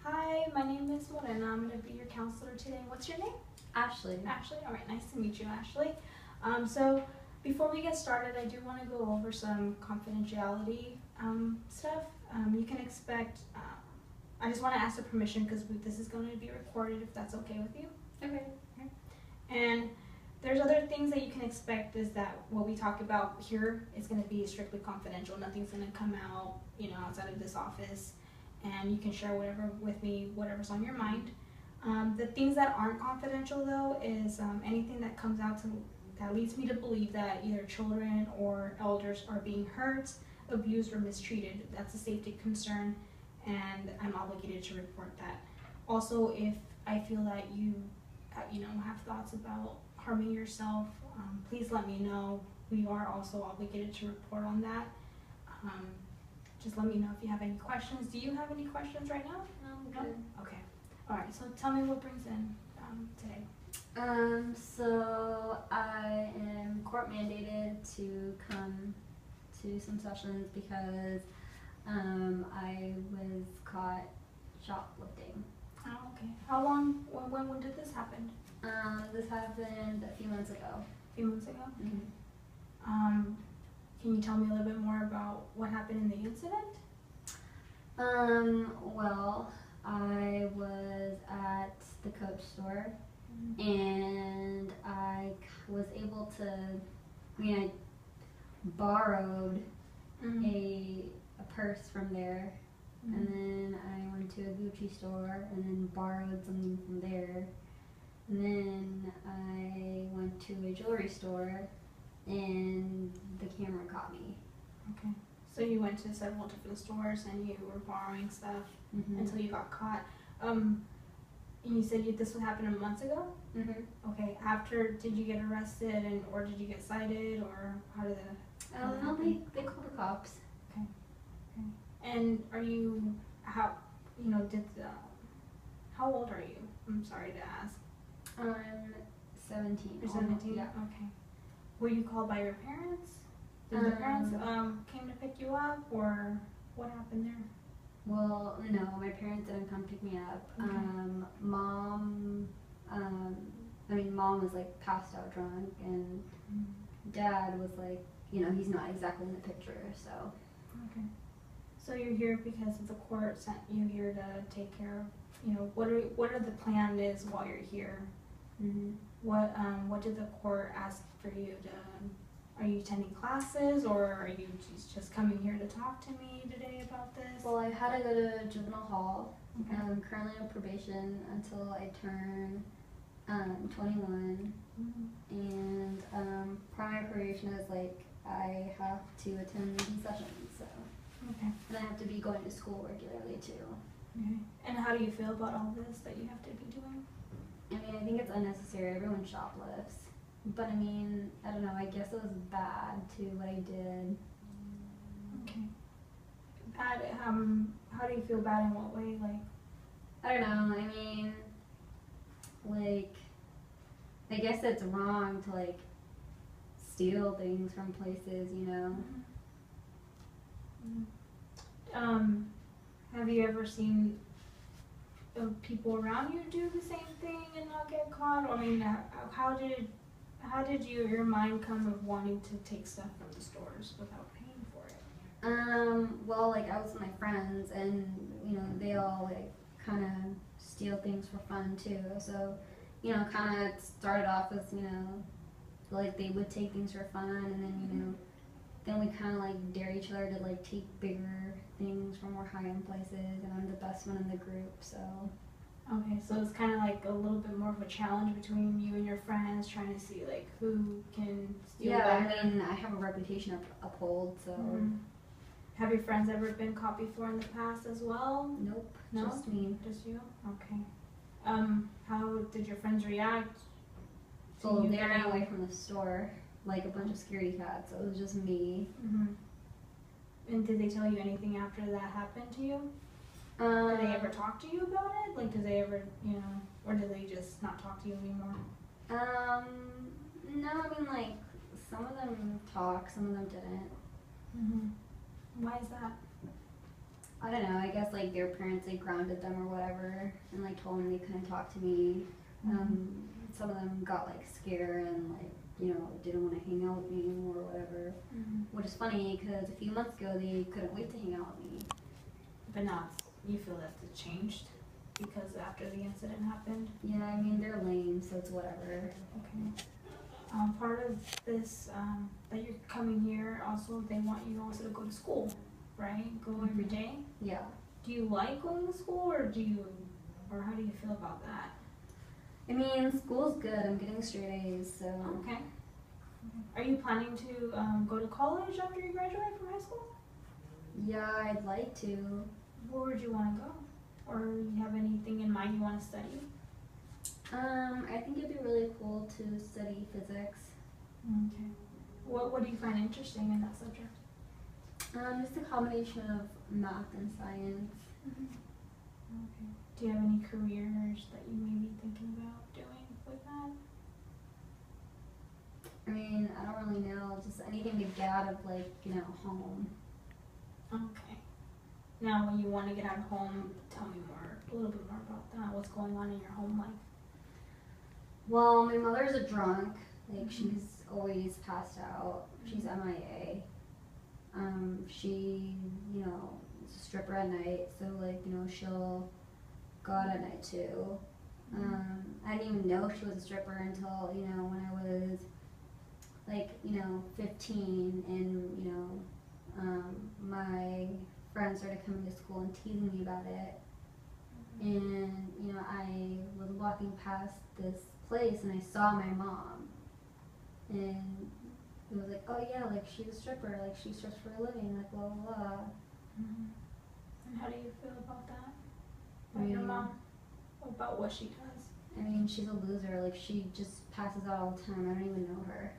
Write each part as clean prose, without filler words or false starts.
Hi, my name is Morena. I'm going to be your counselor today. What's your name? Ashley. Ashley. All right, nice to meet you, Ashley. So before we get started, I do want to go over some confidentiality stuff. You can expect, I just want to ask for permission because this is going to be recorded if that's okay with you. Okay. And there's other things that you can expect is that what we talk about here is going to be strictly confidential. Nothing's going to come out, outside of this office. And you can share whatever with me, whatever's on your mind. The things that aren't confidential though is anything that comes out that leads me to believe that either children or elders are being hurt, abused, or mistreated. That's a safety concern, and I'm obligated to report that. Also, if I feel that you have thoughts about harming yourself, please let me know. We are also obligated to report on that. Just let me know if you have any questions. Do you have any questions right now? No? Good. Okay. All right. So tell me what brings in today. So I am court mandated to come to some sessions because I was caught shoplifting. Oh, okay. How long? When did this happen? This happened a few months ago. A few months ago. Mm-hmm. Can you tell me a little bit more about what happened in the incident? Well, I was at the Coach store, and I was able to, I borrowed a purse from there, and then I went to a Gucci store and then borrowed something from there, and then I went to a jewelry store, and the camera caught me. Okay. So you went to several different stores and you were borrowing stuff until you got caught. And you said this would happen months ago? Okay. After, did you get arrested or did you get cited, or how did that No, they called the cops. Okay. And are you, how old are you? I'm sorry to ask. I'm 17. You're 17? Yeah. Okay. Were you called by your parents? Did the parents came to pick you up, or what happened there? Well, no, my parents didn't come pick me up. Okay. Mom was like passed out drunk, and Dad was like, he's not exactly in the picture, so. Okay. So you're here because the court sent you here to take care of, what are the plan is while you're here? What did the court ask for you to? Are you attending classes, or are you just coming here to talk to me today about this? Well, I had to go to juvenile hall. Okay. I'm currently on probation until I turn 21, and part of my probation is like I have to attend these sessions, so. Okay. And I have to be going to school regularly too. Okay. And how do you feel about all this that you have to be doing? I think it's unnecessary. Everyone shoplifts. But I don't know, I guess it was bad too, what I did. Okay. Bad, how do you feel bad in what way? Like, I don't know, I guess it's wrong to steal things from places, Have you ever seen people around you do the same thing and not get caught? How did your mind come of wanting to take stuff from the stores without paying for it? Well, I was with my friends, and they all kind of steal things for fun too. So, kind of started off as they would take things for fun, and then then we kind of dare each other to take bigger things from more high-end places, and I'm the best one in the group, so. Okay, so it's kind of a little bit more of a challenge between you and your friends, trying to see who can steal better. I have a reputation to uphold, so. Have your friends ever been caught before in the past as well? Nope. No? Just me. Just you? Okay. How did your friends react? So they ran away from the store like a bunch of scaredy cats, so it was just me. And did they tell you anything after that happened to you? Did they ever talk to you about it? Did they ever, or did they just not talk to you anymore? No, some of them talk, some of them didn't. Why is that? I don't know, I guess like their parents like grounded them or whatever and like told them they couldn't talk to me. Some of them got like scared and like, you know, didn't want to hang out with me anymore or whatever. Which is funny because a few months ago they couldn't wait to hang out with me. But now you feel that it changed because after the incident happened? Yeah, I mean, they're lame, so it's whatever. Okay. Part of this, that you're coming here, also they want you also to go to school, right? Go every day? Yeah. Do you like going to school or how do you feel about that? I mean, school's good. I'm getting straight A's, so. Okay. Are you planning to go to college after you graduate from high school? Yeah, I'd like to. Where would you want to go? Or you have anything in mind you want to study? I think it'd be really cool to study physics. Okay. What do you find interesting in that subject? Just a combination of math and science. Okay. Do you have any careers that you may be thinking about doing with that? I mean, I don't really know. Just anything to get out of, like, you know, home. Okay. Now, when you want to get out of home, tell me a little bit more about that. What's going on in your home life? Well, my mother's a drunk. Like, she's always passed out. She's MIA. She, you know, is a stripper at night, so, like, you know, she'll go out at night, too. I didn't even know she was a stripper until, you know, when I was, like, you know, 15, and, you know, my friends started coming to school and teasing me about it. And, you know, I was walking past this place and I saw my mom. And it was like, oh yeah, like she's a stripper, like she strips for a living, like blah blah blah. And how do you feel about that? About your mom? About what she does? I mean, she's a loser, like she just passes out all the time. I don't even know her.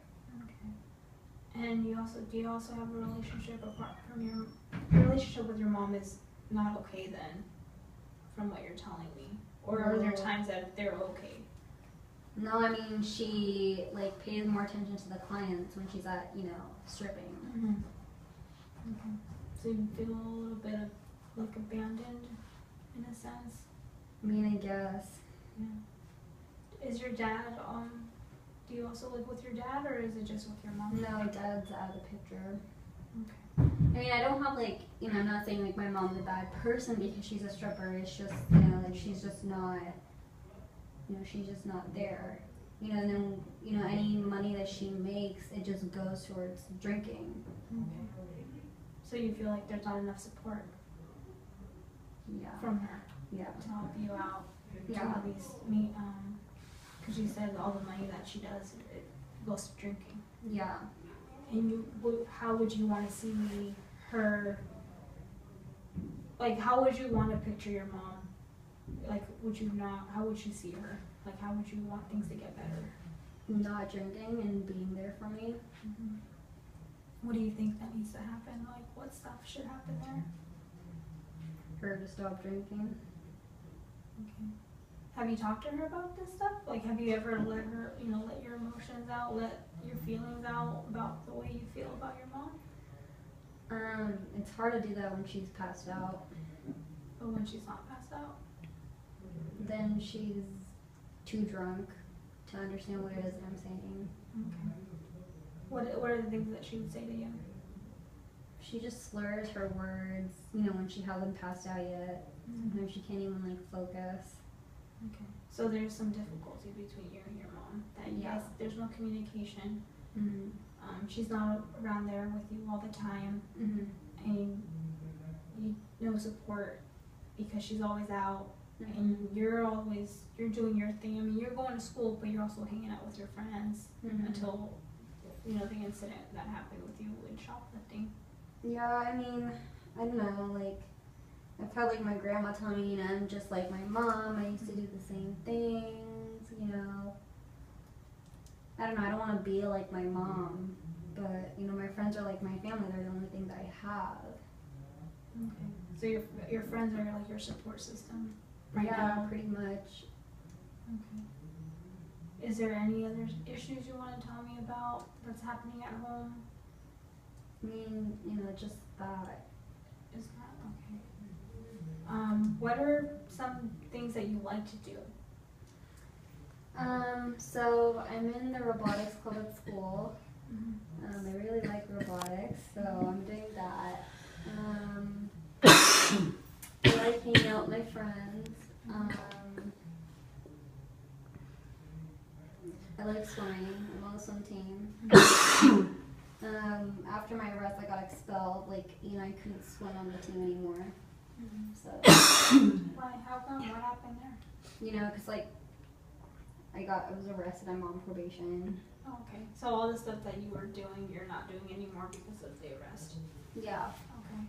Okay. And do you also have a relationship apart from your relationship with your mom is not okay then, from what you're telling me? Or are there times that they're okay? No, I mean, she, like, pays more attention to the clients when she's at, you know, stripping. Okay. So you feel a little bit of, like, abandoned, in a sense? I mean, I guess. Yeah. Is your dad, do you also live with your dad, or is it just with your mom? No, Dad's out of the picture. Okay. I mean, I don't have, like, you know, I'm not saying, like, my mom's a bad person because she's a stripper. It's just, you know, like, she's just not, you know, she's just not there. You know, and then, you know, any money that she makes, it just goes towards drinking. Okay. So you feel like there's not enough support from her to help you out? To at least meet, because you said all the money that she does, it goes to drinking. Yeah. And how would you want to see her, like, how would you want to picture your mom? Like, how would you see her? Like, how would you want things to get better? Not drinking and being there for me. What do you think that needs to happen? Like, what stuff should happen there? Her to stop drinking. Okay. Have you talked to her about this stuff? Like, have you ever let her, you know, let your emotions out, let your feelings out about the way you feel about your mom? It's hard to do that when she's passed out. But when she's not passed out? Then she's too drunk to understand what it is that I'm saying. Okay. What are the things that she would say to you? She just slurs her words, you know, when she hasn't passed out yet. Sometimes she can't even, like, focus. Okay. So there's some difficulty between you and your mom. That you guys, there's no communication. She's not around there with you all the time. And no support because she's always out. And you're doing your thing. I mean, you're going to school, but you're also hanging out with your friends until, you know, the incident that happened with you in shoplifting. Yeah, I mean, I don't know, like, I've had, like, my grandma tell me, you know, I'm just like my mom, I used to do the same things, you know. I don't know, I don't want to be like my mom, but, you know, my friends are like my family, they're the only thing that I have. Okay. So your friends are like your support system right now? Pretty much. Okay. Is there any other issues you want to tell me about that's happening at home? I mean, you know, just that. Is that okay? What are some things that you like to do? So I'm in the robotics club at school. I really like robotics, so I'm doing that. I like hanging out with my friends. I like swimming. I'm on the swim team. After my arrest, I got expelled. Like, I couldn't swim on the team anymore. So. Why? How come? What happened there? Because like, I was arrested. I'm on probation. Oh, okay. So all the stuff that you were doing, you're not doing anymore because of the arrest. Yeah. Okay.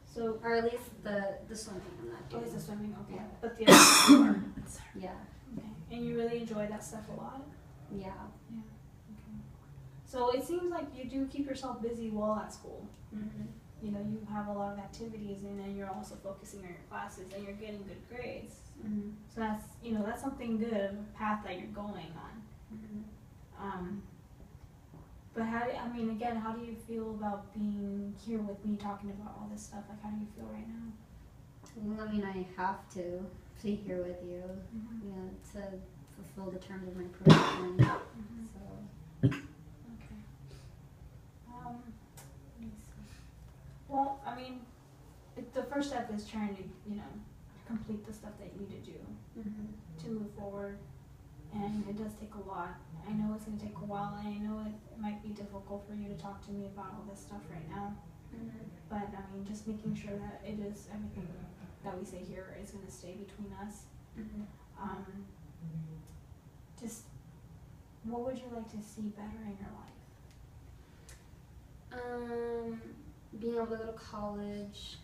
So, or at least the swimming I'm not doing. Oh, it's the swimming. Okay. Yeah. But the other you are. Yeah. Okay. And you really enjoy that stuff a lot. Yeah. Yeah. Okay. So it seems like you do keep yourself busy while at school. You have a lot of activities, and then you're also focusing on your classes, and you're getting good grades. So that's something good, a path that you're going on. But how do you feel about being here with me talking about all this stuff? Like, how do you feel right now? Well, I have to be here with you, to fulfill the terms of my probation. So. Okay. Let me see. Well, the first step is trying to, complete the stuff that you need to do to move forward. And it does take a lot. I know it's going to take a while, and I know it might be difficult for you to talk to me about all this stuff right now. But, just making sure that it is everything that we say here is going to stay between us. Just, what would you like to see better in your life? Being able to go to college.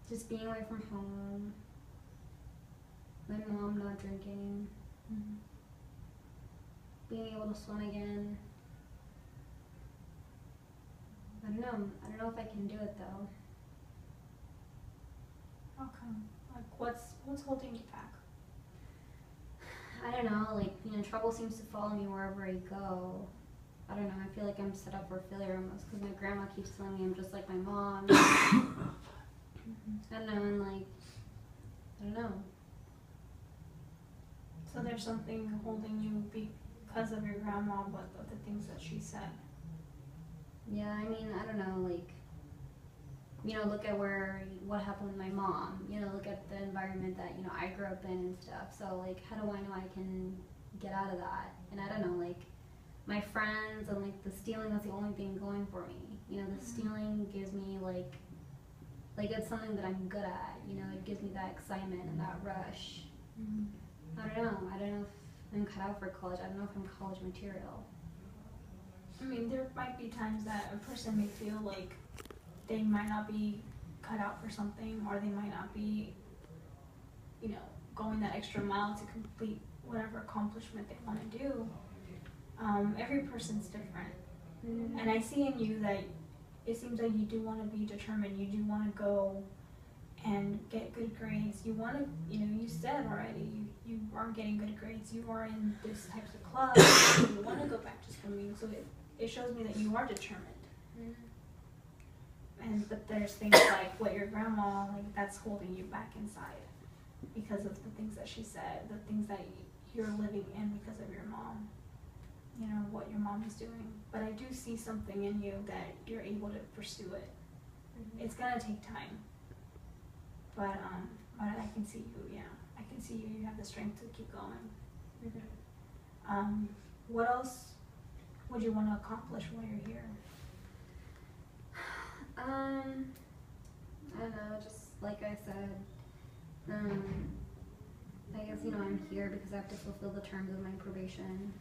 Just being away from home. My mom not drinking. Being able to swim again. I don't know if I can do it though. How come? Like, what's holding you back? I don't know. Trouble seems to follow me wherever I go. I don't know. I feel like I'm set up for failure almost because my grandma keeps telling me I'm just like my mom. I don't know, and I don't know. So there's something holding you because of your grandma, but of the things that she said. Yeah, I don't know, look at what happened with my mom. Look at the environment that, I grew up in and stuff. So, how do I know I can get out of that? And I don't know, my friends and, the stealing, that's the only thing going for me. The stealing gives me, it's something that I'm good at. It gives me that excitement and that rush. I don't know. I don't know if I'm cut out for college. I don't know if I'm college material. There might be times that a person may feel like they might not be cut out for something, or they might not be, going that extra mile to complete whatever accomplishment they want to do. Every person's different. And I see in you that it seems like you do want to be determined. You do want to go and get good grades. You want to, you said already, you are getting good grades. You are in this types of clubs. You want to go back to swimming. So it shows me that you are determined. But there's things like what your grandma, that's holding you back inside because of the things that she said, the things that you're living in because of your mom. What your mom is doing. But I do see something in you that you're able to pursue it. It's gonna take time. But I can see you, I can see you have the strength to keep going. What else would you want to accomplish while you're here? I don't know, just like I said, I guess, I'm here because I have to fulfill the terms of my probation.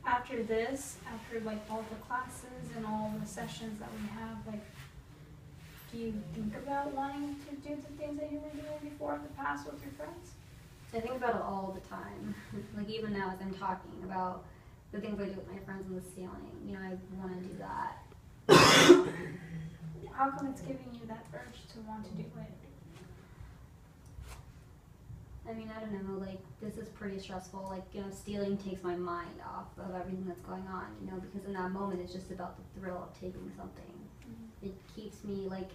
After this, after all the classes and all the sessions that we have, do you think about wanting to do the things that you were doing before in the past with your friends? I think about it all the time. Even now as I'm talking about the things I do with my friends and the stealing, I want to do that. How come it's giving you that urge to want to do it? I mean, I don't know, like, this is pretty stressful. Like, you know, stealing takes my mind off of everything that's going on, you know, because in that moment it's just about the thrill of taking something. Mm-hmm. It keeps me, like,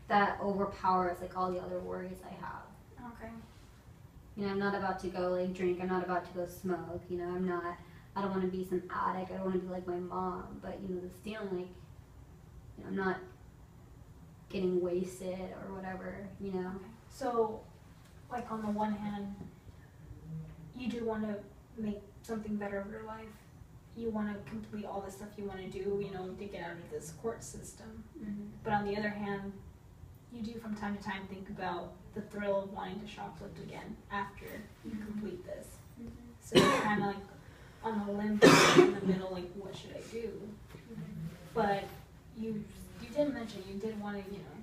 that overpowers, like, all the other worries I have. Okay. You know, I'm not about to go, like, drink. I'm not about to go smoke. You know, I don't want to be some addict. I don't want to be like my mom. But, you know, the stealing, like, you know, I'm not getting wasted or whatever, you know. Okay. So, like, on the one hand, you do want to make something better of your life. You want to complete all the stuff you want to do, you know, to get out of this court system. Mm-hmm. But on the other hand, you do from time to time think about the thrill of wanting to shoplift again after you complete this. Mm-hmm. So you're kind of like on a limb in the middle, like, what should I do? Mm-hmm. But you did mention you did want to, you know,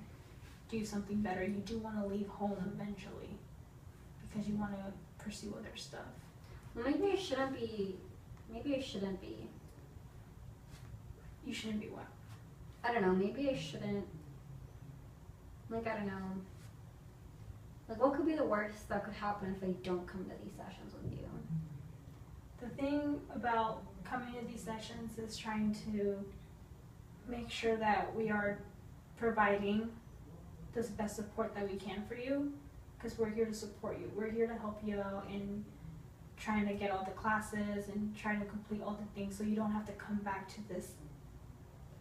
do something better. You do want to leave home eventually because you want to pursue other stuff. Well, maybe I shouldn't be. You shouldn't be what? I don't know. Maybe I shouldn't. Like, I don't know. Like, what could be the worst that could happen if I don't come to these sessions with you? The thing about coming to these sessions is trying to make sure that we are providing the best support that we can for you, because we're here to support you. We're here to help you out in trying to get all the classes and trying to complete all the things so you don't have to come back to this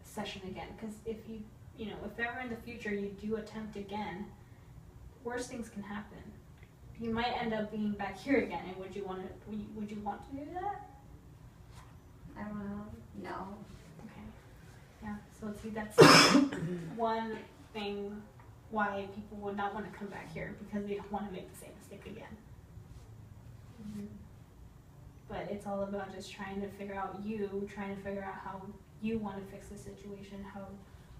session again. Because if you know, if ever in the future you do attempt again, worse things can happen. You might end up being back here again, and would you want to do that? I don't know. No. Okay. Yeah. So see, that's one thing why people would not want to come back here, because they don't want to make the same mistake again. Mm-hmm. But it's all about just trying to figure out how you want to fix the situation,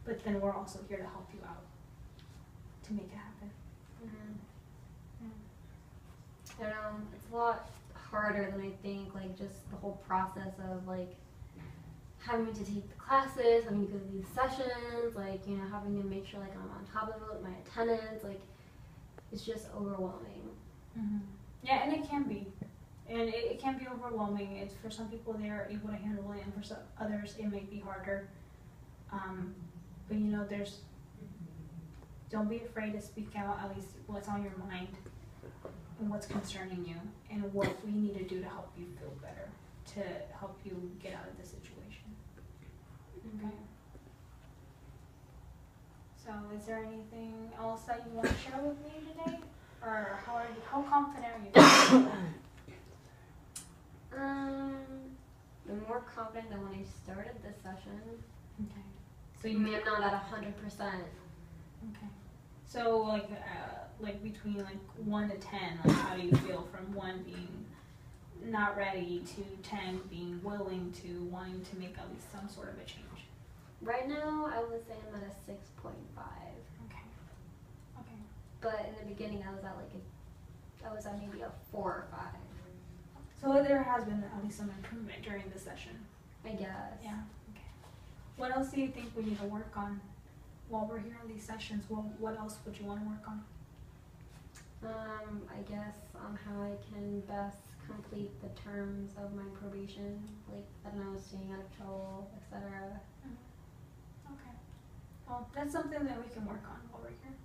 but then we're also here to help you out to make it happen. Mm-hmm. Yeah. I don't know, it's a lot harder than I think, like, just the whole process of, like, having to take the classes, having to go to these sessions, like, you know, having to make sure, like, I'm on top of it with my attendance, like, it's just overwhelming. Mm-hmm. Yeah, and it can be. And it can be overwhelming. It's for some people they are able to handle it, and for some others it may be harder. But you know, don't be afraid to speak out at least what's on your mind and what's concerning you, and what we need to do to help you feel better, to help you get out of the situation. Okay. So is there anything else that you want to share with me today? Or how confident are you? I'm more confident than when I started this session. Okay. So you mean I'm not at 100%. Okay. So like between like 1 to 10, like how do you feel from 1 being not ready to 10 being willing to wanting to make at least some sort of a change? Right now, I would say I'm at a 6.5. Okay. Okay. But in the beginning, I was at maybe a 4 or 5. So there has been at least some improvement during the session. I guess. Yeah. Okay. What else do you think we need to work on while we're here in these sessions? What else would you want to work on? I guess on how I can best complete the terms of my probation, like, I don't know, staying out of trouble, etc. Okay. Well, that's something that we can work on while we're here.